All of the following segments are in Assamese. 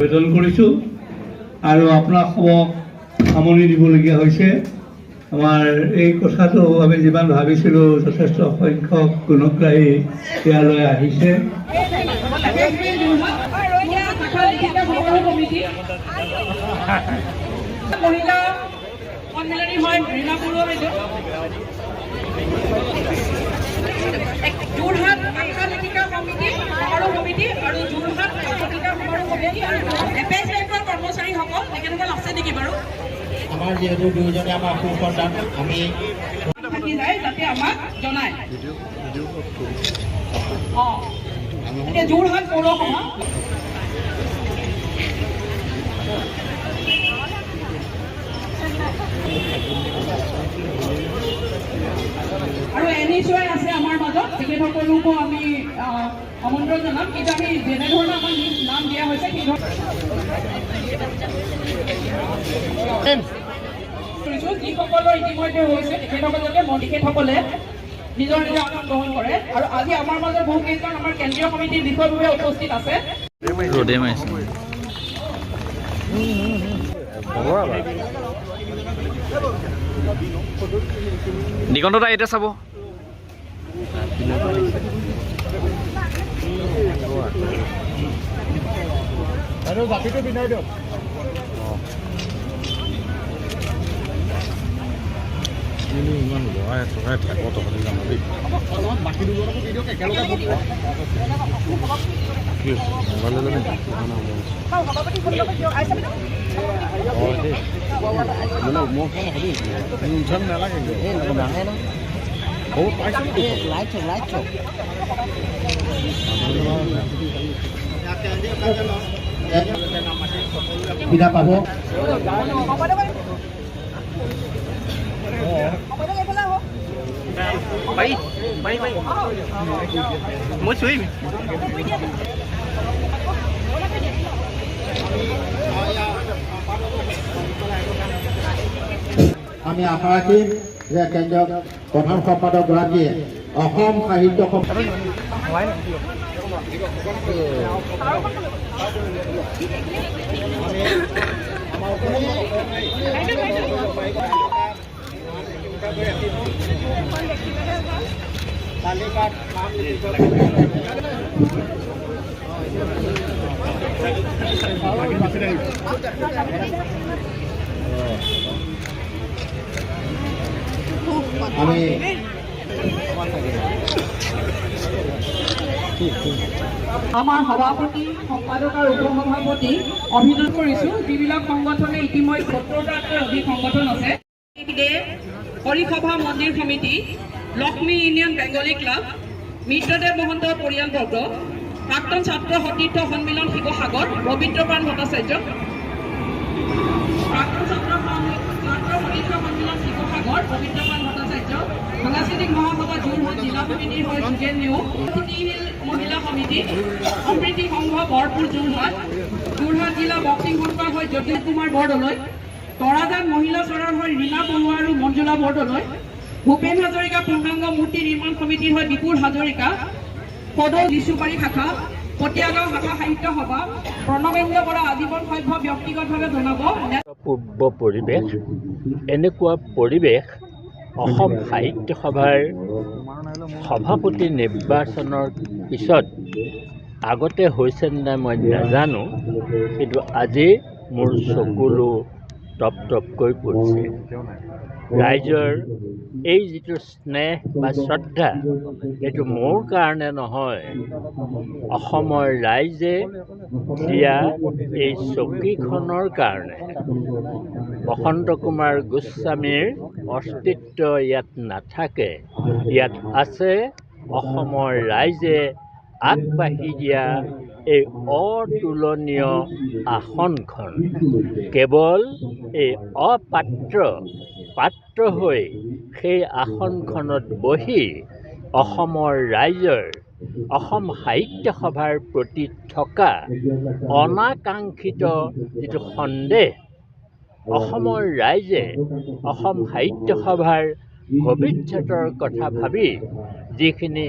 আবেদন কৰিছোঁ আৰু আপোনালোকক সামৰণি দিবলগীয়া হৈছে। আমাৰ এই কথাটো আমি যিমান ভাবিছিলোঁ যথেষ্ট সংখ্যক গুণগ্ৰাহী ইয়ালৈ আহিছে। মহিলা সন্মিলনী হয় ৰীণা বৰুৱা বাইদেউ, যোৰহাট ভাষা লেখিকা সমিতি সমাৰোহ সমিতি আৰু যোৰহাট পত্ৰিকা সমাৰোহ সমিতি আৰু এপেক্স বেংকৰ কৰ্মচাৰীসকল তেখেতসকল আছে নেকি বাৰু? আমাৰ যিহেতু দুয়োজনে আমাৰ সুসন্তান, আমি থাকি যায় যাতে আমাক জনায়। এতিয়া যোৰহাট পৌৰসভা আৰু NHY আছে আমাৰ মাজত, তেখেতসকলকো আমি আমন্ত্ৰণ জনাম। কিন্তু আমি যেনেধৰণে আমাৰ নাম দিয়া হৈছে যিসকলৰ ইতিমধ্যে হৈছে তেখেতসকলকে তেখেতসকলে নিজৰ নিজৰ আসন গ্ৰহণ কৰে। আৰু আজি আমাৰ মাজত বহুকেইজন আমাৰ কেন্দ্ৰীয় সমিতিৰ বিষয়ভাৱে উপস্থিত আছে। দিগন্ত দা এতিয়া চাব। জাতিটো বিনাই দিয়ক। ইমান লৰাই চৰাই থাকো তহঁতি জানো দেই। বাকী দুজনকো দি দিয়ক একেলগে মোবাইল নালাগে সুবিধা পাব। মই চুইম। আমি আশা ৰাখিম যে কেন্দ্ৰীয় প্ৰধান সম্পাদকগৰাকীয়ে অসম সাহিত্য আমি আমাৰ সভাপতি সম্পাদক আৰু উপসভাপতি অভিযোগ কৰিছোঁ, যিবিলাক সংগঠনে ইতিমধ্যে ৭০টাতকৈ অধিক সংগঠন আছে। হৰিসভা মন্দিৰ সমিতি, লক্ষ্মী ইউনিয়ন বেংগলী ক্লাব, মিত্ৰদেৱ মহন্তৰ পৰিয়ালবৰ্গ, প্ৰাক্তন ছাত্ৰ সতীৰ্থ সন্মিলন শিৱসাগৰ, পবিত্ৰপ্ৰাণ ভট্টাচাৰ্য, প্ৰাক্তন ছাত্ৰ সতীৰ্থ সন্মিলন শিৱসাগৰ, পবিত্ৰপ্ৰাণ ভট্টাচাৰ্য, সাংস্কৃতিক মহাসভা যোৰহাট জিলা সমিতিৰ হয় যোগেন নেওগ, মহিলা সমিতি, সম্প্ৰীতি সংঘ বৰপুৰ যোৰহাট, যোৰহাট জিলা বক্সিং সংঘৰ হয় জ্যোতিষ কুমাৰ বৰদলৈ, তৰাজান মহিলা চৰৰ হয় ৰীণা বৰুৱা আৰু মঞ্জুলা বৰদলৈ, ভূপেন হাজৰিকা পূৰ্ণাংগ মূৰ্তি নিৰ্মাণ সমিতিৰ হয় বিপুল হাজৰিকা, পদৌ লিচুবাৰী শাখা, পটিয়াগাঁও শাখা সাহিত্য সভা, প্ৰণৱেন্দ্ৰ বৰা আজীৱন সভ্য ব্যক্তিগতভাৱে জনাব। পূৰ্ব পৰিৱেশ, এনেকুৱা পৰিৱেশ অসম সাহিত্য সভাৰ সভাপতি নিৰ্বাচনৰ পিছত আগতে হৈছে নাই মই নাজানো, কিন্তু আজি মোৰ চকুলো টপ টপকৈ পৰিছে। ৰাইজৰ এই যিটো স্নেহ বা শ্ৰদ্ধা, এইটো মোৰ কাৰণে নহয়, অসমৰ ৰাইজে দিয়া এই চকীখনৰ কাৰণে। বসন্ত কুমাৰ গোস্বামীৰ অস্তিত্ব ইয়াত নাথাকে, ইয়াত আছে অসমৰ ৰাইজে আগবাঢ়ি দিয়া এই অতুলনীয় আসনখন। কেৱল এই পাত্ৰ হৈ সেই আসনখনত বহি অসমৰ ৰাইজৰ, অসম সাহিত্য সভাৰ প্ৰতি থকা অনাকাংক্ষিত যিটো সন্দেহ, অসমৰ ৰাইজে অসম সাহিত্য সভাৰ ভৱিষ্যতৰ কথা ভাবি যিখিনি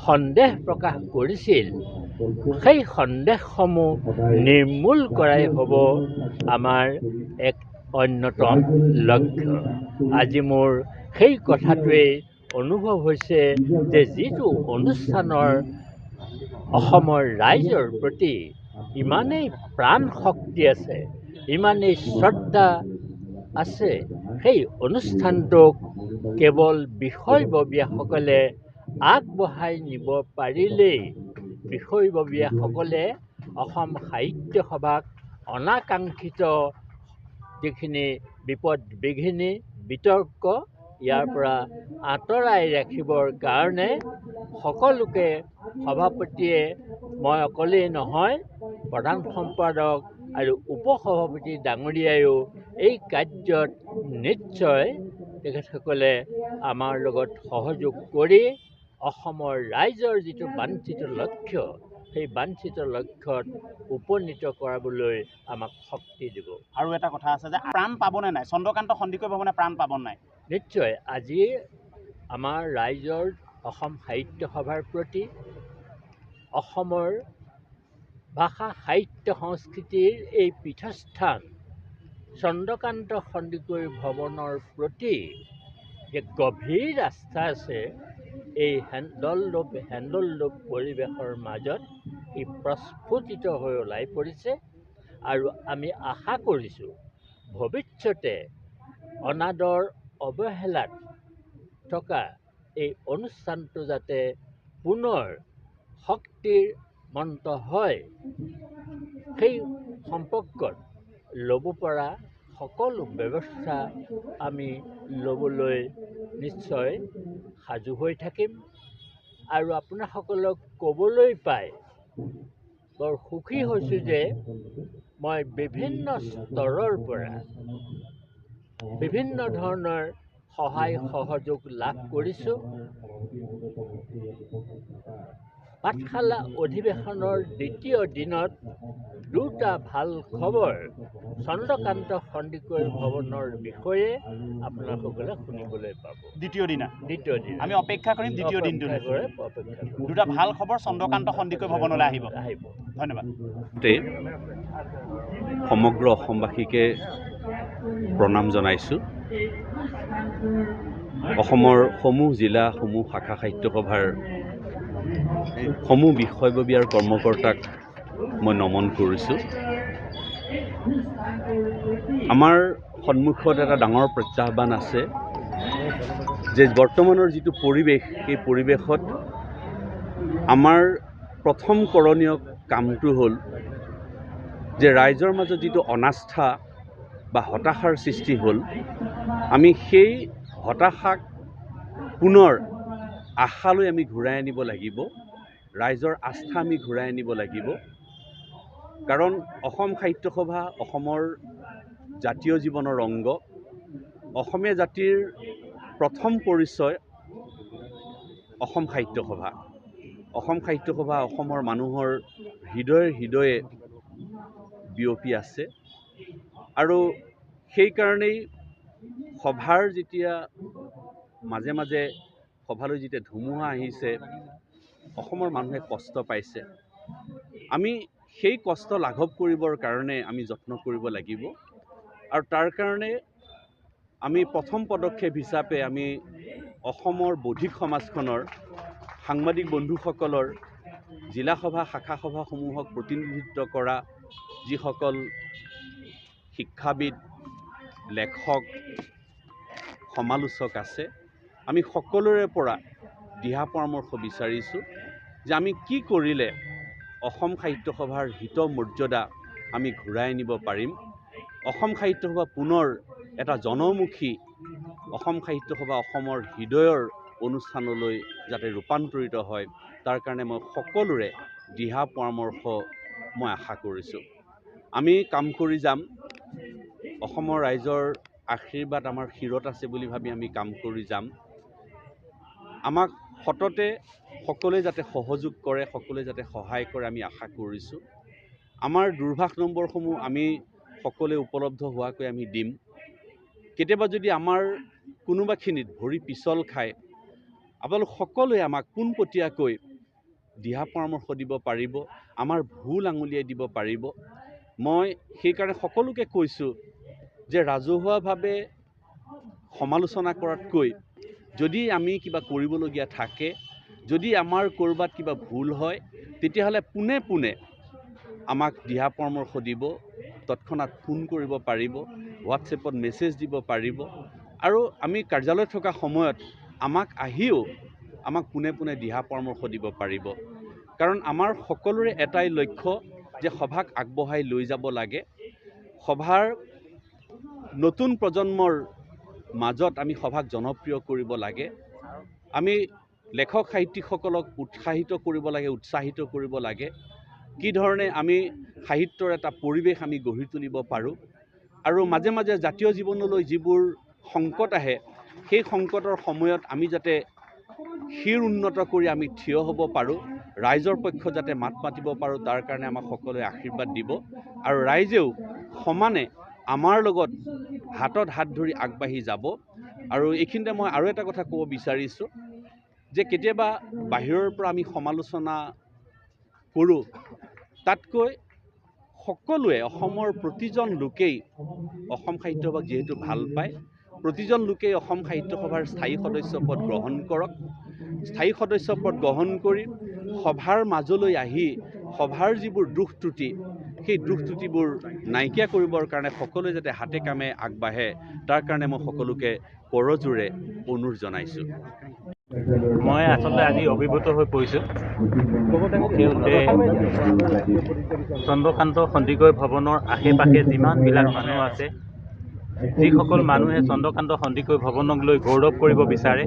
সন্দেহ প্ৰকাশ কৰিছিল, সেই সন্দেহসমূহ নিৰ্মূল কৰাই হ'ব আমাৰ এক অন্যতম লক্ষ্য। আজি মোৰ সেই কথাটোৱেই অনুভৱ হৈছে যে যিটো অনুষ্ঠানৰ অসমৰ ৰাইজৰ প্ৰতি ইমানেই প্ৰাণ শক্তি আছে, ইমানেই শ্ৰদ্ধা আছে, সেই অনুষ্ঠানটোক কেৱল বিষয়ববীয়াসকলে আগবঢ়াই নিব পাৰিলেই বিষয়ববীয়াসকলে অসম সাহিত্য সভাক অনাকাংক্ষিত যিখিনি বিপদ বিঘিনি বিতৰ্ক ইয়াৰ পৰা আঁতৰাই ৰাখিবৰ কাৰণে সকলোকে সভাপতিয়ে মই অকলেই নহয়, প্ৰধান সম্পাদক আৰু উপসভাপতি ডাঙৰীয়ায়ো এই কাৰ্যত নিশ্চয় তেখেতসকলে আমাৰ লগত সহযোগ কৰি অসমৰ ৰাইজৰ যিটো বাঞ্ছিত লক্ষ্য, সেই বাঞ্ছিত লক্ষ্যত উপনীত কৰাবলৈ আমাক শক্তি দিব। আৰু এটা কথা আছে যে প্ৰাণ পাবনে নাই, চন্দ্ৰকান্ত সন্দিকৈ ভৱনে প্ৰাণ পাব নাই? নিশ্চয় আজি আমাৰ ৰাইজৰ অসম সাহিত্য সভাৰ প্ৰতি, অসমৰ ভাষা সাহিত্য সংস্কৃতিৰ এই পীঠস্থান চন্দ্ৰকান্ত সন্দিকৈ ভৱনৰ প্ৰতি যে গভীৰ আস্থা আছে, এই হেন্দোল্লোপ পৰিৱেশৰ মাজত ই প্ৰস্ফুটিত হৈ ওলাই পৰিছে। আৰু আমি আশা কৰিছোঁ ভৱিষ্যতে অনাদৰ অৱহেলাত থকা এই অনুষ্ঠানটো যাতে পুনৰ শক্তিৰ মন্ত্ৰ হয়, সেই সম্পৰ্কত ল'ব পৰা সকলো ব্যৱস্থা আমি ল'বলৈ নিশ্চয় সাজু হৈ থাকিম। আৰু আপোনাসকলক ক'বলৈ পাই বৰ সুখী হৈছোঁ যে মই বিভিন্ন স্তৰৰ পৰা বিভিন্ন ধৰণৰ সহায় সহযোগ লাভ কৰিছোঁ। পাঠশালা অধিৱেশনৰ দ্বিতীয় দিনত দুটা ভাল খবৰ চন্দ্ৰকান্ত সন্দিকৈ ভৱনৰ বিষয়ে আপোনালোকসকলে শুনিবলৈ পাব। দ্বিতীয় দিনা আমি অপেক্ষা কৰিম দ্বিতীয় দিনটোলৈ। অপেক্ষা দুটা ভাল খবৰ চন্দ্ৰকান্ত সন্দিকৈ ভৱনলৈ আহিব। ধন্যবাদ। সমগ্ৰ অসমবাসীকে প্ৰণাম জনাইছোঁ। অসমৰ সমূহ জিলা, সমূহ শাখা সাহিত্য সভাৰ সমূহ বিষয়ববীয়াৰ কৰ্মকৰ্তাক মই নমন কৰিছোঁ। আমাৰ সন্মুখত এটা ডাঙৰ প্ৰত্যাহ্বান আছে যে বৰ্তমানৰ যিটো পৰিৱেশ, এই পৰিৱেশত আমাৰ প্ৰথম কৰণীয় কামটো হ'ল যে ৰাইজৰ মাজত যিটো অনাস্থা বা হতাশাৰ সৃষ্টি হ'ল, আমি সেই হতাশাক পুনৰ আশালৈ আমি ঘূৰাই আনিব লাগিব। ৰাইজৰ আস্থা আমি ঘূৰাই আনিব লাগিব। কাৰণ অসম সাহিত্য সভা অসমৰ জাতীয় জীৱনৰ অংগ। অসমীয়া জাতিৰ প্ৰথম পৰিচয় অসম সাহিত্য সভা। অসম সাহিত্য সভা অসমৰ মানুহৰ হৃদয়ে হৃদয়ে বিয়পি আছে। আৰু সেইকাৰণেই সভাৰ যেতিয়া মাজে মাজে সভালৈ যেতিয়া ধুমুহা আহিছে, অসমৰ মানুহে কষ্ট পাইছে। আমি সেই কষ্ট লাঘৱ কৰিবৰ কাৰণে আমি যত্ন কৰিব লাগিব। আৰু তাৰ কাৰণে আমি প্ৰথম পদক্ষেপ হিচাপে আমি অসমৰ বৌদ্ধিক সমাজখনৰ সাংবাদিক বন্ধুসকলৰ জিলা সভা, শাখা সভাসমূহক প্ৰতিনিধিত্ব কৰা যিসকল শিক্ষাবিদ, লেখক, সমালোচক আছে, আমি সকলোৰে পৰা দিহা পৰামৰ্শ বিচাৰিছোঁ যে আমি কি কৰিলে অসম সাহিত্য সভাৰ হিত মৰ্যাদা আমি ঘূৰাই আনিব পাৰিম। অসম সাহিত্য সভা পুনৰ এটা জনমুখী অসম সাহিত্য সভা অসমৰ হৃদয়ৰ অনুষ্ঠানলৈ যাতে ৰূপান্তৰিত হয়, তাৰ কাৰণে মই সকলোৰে দিহা পৰামৰ্শ মই আশা কৰিছোঁ। আমি কাম কৰি যাম। অসমৰ ৰাইজৰ আশীৰ্বাদ আমাৰ শিৰত আছে বুলি ভাবি আমি কাম কৰি যাম। আমাক সততে সকলোৱে যাতে সহযোগ কৰে, সকলোৱে যাতে সহায় কৰে, আমি আশা কৰিছোঁ। আমাৰ দূৰভাষ নম্বৰসমূহ আমি সকলোৱে উপলব্ধ হোৱাকৈ আমি দিম। কেতিয়াবা যদি আমাৰ কোনোবাখিনিত ভৰি পিছল খায়, আপোনালোক সকলোৱে আমাক পোনপটীয়াকৈ দিহা পৰামৰ্শ দিব পাৰিব, আমাৰ ভুল আঙুলিয়াই দিব পাৰিব। মই সেইকাৰণে সকলোকে কৈছোঁ যে ৰাজহুৱাভাৱে সমালোচনা কৰাতকৈ যদি আমি কিবা কৰিবলগীয়া থাকে, যদি আমাৰ ক'ৰবাত কিবা ভুল হয়, তেতিয়াহ'লে পোনে পোনে আমাক দিহা পৰামৰ্শ দিব, তৎক্ষণাত ফোন কৰিব পাৰিব, হোৱাটছএপত মেছেজ দিব পাৰিব। আৰু আমি কাৰ্যালয়ত থকা সময়ত আমাক আহিও আমাক পোনে পোনে দিহা পৰামৰ্শ দিব পাৰিব। কাৰণ আমাৰ সকলোৰে এটাই লক্ষ্য যে সভাক আগবঢ়াই লৈ যাব লাগে। সভাৰ নতুন প্ৰজন্মৰ মাজত আমি সভাক জনপ্ৰিয় কৰিব লাগে। আমি লেখক সাহিত্যিকসকলক উৎসাহিত কৰিব লাগে, উৎসাহিত কৰিব লাগে। কি ধৰণে আমি সাহিত্যৰ এটা পৰিৱেশ আমি গঢ়ি তুলিব পাৰোঁ আৰু মাজে মাজে জাতীয় জীৱনলৈ যিবোৰ সংকট আহে, সেই সংকটৰ সময়ত আমি যাতে শিৰ উন্নত কৰি আমি থিয় হ'ব পাৰোঁ, ৰাইজৰ পক্ষ যাতে মাত মাতিব পাৰোঁ, তাৰ কাৰণে আমাক সকলোৱে আশীৰ্বাদ দিব। আৰু ৰাইজেও সমানে আমাৰ লগত হাতত হাত ধৰি আগবাঢ়ি যাব। আৰু এইখিনিতে মই আৰু এটা কথা ক'ব বিচাৰিছোঁ যে কেতিয়াবা বাহিৰৰ পৰা আমি সমালোচনা কৰোঁ, তাতকৈ সকলোৱে অসমৰ প্ৰতিজন লোকেই অসম সাহিত্য সভাক যিহেতু ভাল পায়, প্ৰতিজন লোকেই অসম সাহিত্য সভাৰ স্থায়ী সদস্য পদ গ্ৰহণ কৰক। স্থায়ী সদস্য পদ গ্ৰহণ কৰি সভাৰ মাজলৈ আহি সভাৰ যিবোৰ দুখ ত্ৰুটি, সেই দুখ ত্ৰুটিবোৰ নাইকিয়া কৰিবৰ কাৰণে সকলোৱে যাতে হাতে কামে আগবাঢ়ে, তাৰ কাৰণে মই সকলোকে কৰজোৰে অনুৰোধ জনাইছোঁ। মই আচলতে আজি অভিভূত হৈ পৰিছোঁ। মুখে চন্দ্ৰকান্ত সন্দিকৈ ভৱনৰ আশে পাশে যিমানবিলাক মানুহ আছে, যিসকল মানুহে চন্দ্ৰকান্ত সন্দিকৈ ভৱনক লৈ গৌৰৱ কৰিব বিচাৰে,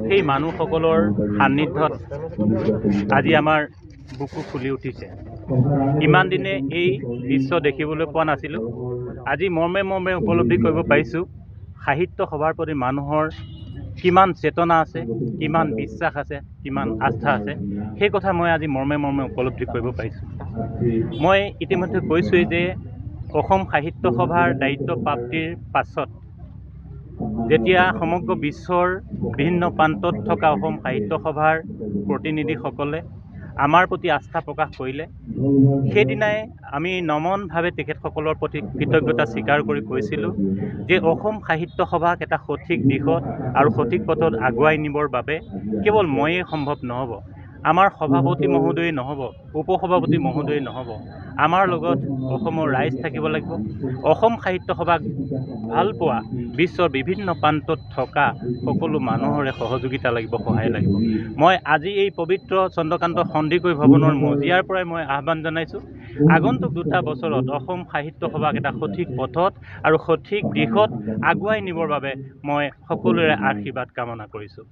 সেই মানুহসকলৰ সান্নিধ্যত আজি আমাৰ বুকু ফুলি উঠিছে। ইমান দিনে এই দৃশ্য দেখিবলৈ পোৱা নাছিলোঁ। আজি মৰ্মে মৰ্মে উপলব্ধি কৰিব পাৰিছোঁ সাহিত্য সভাৰ প্ৰতি মানুহৰ কিমান চেতনা আছে, কিমান বিশ্বাস আছে, কিমান আস্থা আছে, সেই কথা মই আজি মৰ্মে মৰ্মে উপলব্ধি কৰিব পাৰিছোঁ। মই ইতিমধ্যে কৈছোঁৱেই যে অসম সাহিত্য সভাৰ দায়িত্ব প্ৰাপ্তিৰ পাছত যেতিয়া সমগ্ৰ বিশ্বৰ বিভিন্ন প্ৰান্তত থকা অসম সাহিত্য সভাৰ প্ৰতিনিধিসকলে আমাৰ প্ৰতি আস্থা প্ৰকাশ কৰিলে, সেইদিনাই আমি নমনভাৱে তেখেতসকলৰ প্ৰতি কৃতজ্ঞতা স্বীকাৰ কৰি কৈছিলোঁ যে অসম সাহিত্য সভাক এটা সঠিক দিশত আৰু সঠিক পথত আগুৱাই নিবৰ বাবে কেৱল ময়েই সম্ভৱ নহ'ব, আমাৰ সভাপতি মহোদয়ে নহ'ব, উপসভাপতি মহোদয়ে নহ'ব, আমাৰ লগত অসমৰ ৰাইজ থাকিব লাগিব। অসম সাহিত্য সভাক ভাল পোৱা বিশ্বৰ বিভিন্ন প্ৰান্তত থকা সকলো মানুহৰে সহযোগিতা লাগিব, সহায় লাগিব। মই আজি এই পবিত্ৰ চন্দ্ৰকান্ত সন্দিকৈ ভৱনৰ মজিয়াৰ পৰাই মই আহ্বান জনাইছোঁ, আগন্তুক 2টা বছৰত অসম সাহিত্য সভাক এটা সঠিক পথত আৰু সঠিক দিশত আগুৱাই নিবৰ বাবে মই সকলোৰে আশীৰ্বাদ কামনা কৰিছোঁ।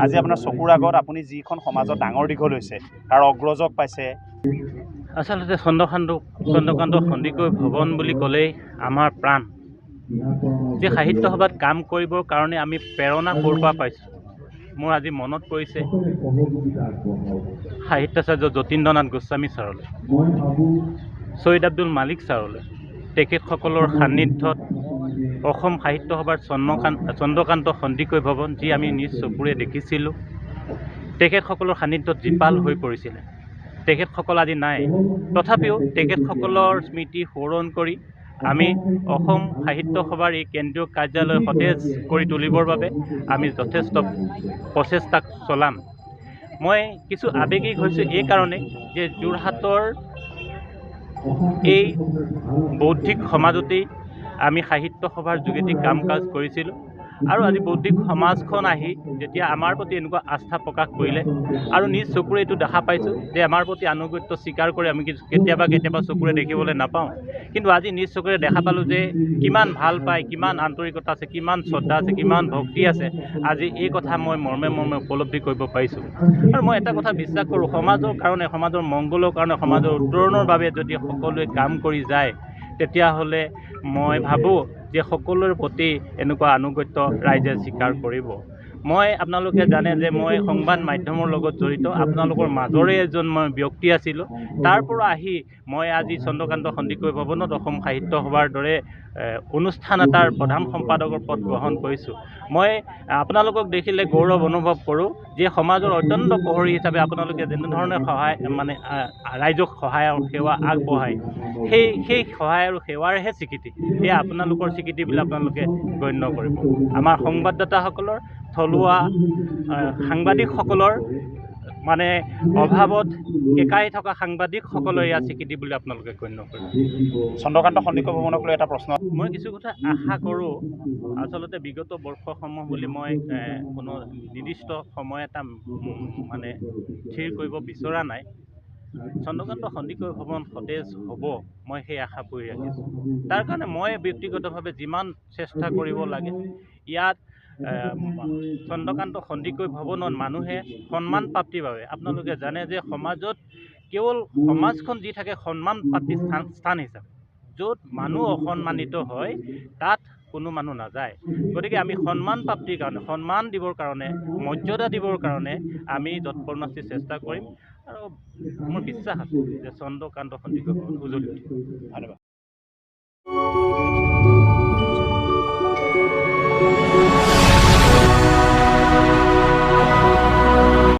আজি আপোনাৰ চকুৰ আগত আপুনি যিখন সমাজত ডাঙৰ দীঘল হৈছে, তাৰ অগ্ৰজক পাইছে। আচলতে চন্দ্ৰকান্ত সন্দিকৈ ভৱন বুলি ক'লেই আমাৰ প্ৰাণ। যে সাহিত্য সভাত কাম কৰিবৰ কাৰণে আমি প্ৰেৰণা ক'ৰ পৰা পাইছোঁ, মোৰ আজি মনত পৰিছে সাহিত্যাচাৰ্য যতীন্দ্ৰনাথ গোস্বামী ছাৰলৈ, ছৈয়দ আব্দুল মালিক ছাৰলৈ। তেখেতসকলৰ সান্নিধ্যত অসম সাহিত্য সভাৰ চন্দ্ৰকান্ত সন্দিকৈ ভৱন, যি আমি নিজ চকুৰে দেখিছিলোঁ, তেখেতসকলৰ সান্নিধ্যত জীপাল হৈ পৰিছিলে। তেখেতসকল আজি নাই, তথাপিও তেখেতসকলৰ স্মৃতি সোঁৱৰণ কৰি আমি অসম সাহিত্য সভাৰ এই কেন্দ্ৰীয় কাৰ্যালয় সতেজ কৰি তুলিবৰ বাবে আমি যথেষ্ট প্ৰচেষ্টা চলাম। মই কিছু আৱেগিক হৈছোঁ এই কাৰণেই যে যোৰহাটৰ এই বৌদ্ধিক সমাজতেই আমি সাহিত্য সভাৰ যোগেদি কাম কাজ কৰিছিলোঁ, আৰু আজি বৌদ্ধিক সমাজখন আহি যেতিয়া আমাৰ প্ৰতি এনেকুৱা আস্থা প্ৰকাশ কৰিলে আৰু নিজ চকুৰে এইটো দেখা পাইছোঁ যে আমাৰ প্ৰতি আনুগত্য স্বীকাৰ কৰি আমি কেতিয়াবা চকুৰে দেখিবলৈ নাপাওঁ, কিন্তু আজি নিজ চকুৰে দেখা পালোঁ যে কিমান ভাল পায়, কিমান আন্তৰিকতা আছে, কিমান শ্ৰদ্ধা আছে, কিমান ভক্তি আছে। আজি এই কথা মই মৰ্মে মৰ্মে উপলব্ধি কৰিব পাৰিছোঁ। আৰু মই এটা কথা বিশ্বাস কৰোঁ, সমাজৰ কাৰণে, সমাজৰ মংগলৰ কাৰণে, সমাজৰ উত্তৰণৰ বাবে যদি সকলোৱে কাম কৰি যায়, তেতিয়াহ'লে মই ভাবোঁ যে সকলোৰে প্ৰতি এনেকুৱা আনুগত্য ৰাইজে স্বীকাৰ কৰিব। মই আপোনালোকে জানে যে মই সংবাদ মাধ্যমৰ লগত জড়িত, আপোনালোকৰ মাজৰে এজন মই ব্যক্তি আছিলোঁ। তাৰ পৰা আহি মই আজি চন্দ্ৰকান্ত সন্দিকৈ ভৱনত অসম সাহিত্য সভাৰ দৰে অনুষ্ঠান এটাৰ প্ৰধান সম্পাদকৰ পদ গ্ৰহণ কৰিছোঁ। মই আপোনালোকক দেখিলে গৌৰৱ অনুভৱ কৰোঁ যে সমাজৰ অত্যন্ত প্ৰহৰী হিচাপে আপোনালোকে যেনেধৰণে ৰাইজক সহায় আৰু সেৱা আগবঢ়ায়, সেই সহায় আৰু সেৱাৰহে স্বীকৃতি, সেয়া আপোনালোকৰ স্বীকৃতি বুলি আপোনালোকে গণ্য কৰিব। আমাৰ সংবাদদাতাসকলৰ, থলুৱা সাংবাদিকসকলৰ অভাৱত কেকাই থকা সাংবাদিকসকলৰ ইয়াৰ স্বীকৃতি বুলি আপোনালোকে গণ্য কৰিব। চন্দ্ৰকান্ত সন্দিকৈ ভৱনক লৈ এটা প্ৰশ্ন। মই কিছু কথা আশা কৰোঁ। আচলতে বিগত বৰ্ষসমূহ বুলি মই কোনো নিৰ্দিষ্ট সময় এটা স্থিৰ কৰিব বিচৰা নাই। চন্দ্ৰকান্ত সন্দিকৈ ভৱন সতেজ হ'ব, মই সেই আশা কৰি ৰাখিছোঁ। তাৰ কাৰণে মই ব্যক্তিগতভাৱে যিমান চেষ্টা কৰিব লাগে, ইয়াত চন্দ্ৰকান্ত সন্দিকৈ ভৱনত মানুহে সন্মান প্ৰাপ্তিৰ বাবে, আপোনালোকে জানে যে সমাজত কেৱল সমাজখন যি থাকে সন্মান প্ৰাপ্তিৰ স্থান হিচাপে, য'ত মানুহ অসন্মানিত হয় তাত কোনো মানুহ নাযায়। গতিকে আমি সন্মান প্ৰাপ্তিৰ কাৰণে, সন্মান দিবৰ কাৰণে, মৰ্যাদা দিবৰ কাৰণে আমি যৎপৰোনাস্তি চেষ্টা কৰিম আৰু মোৰ বিশ্বাস আছে যে চন্দ্ৰকান্ত সন্দিকৈ ভৱন উজ্জ্বলি উঠিব। ধন্যবাদ।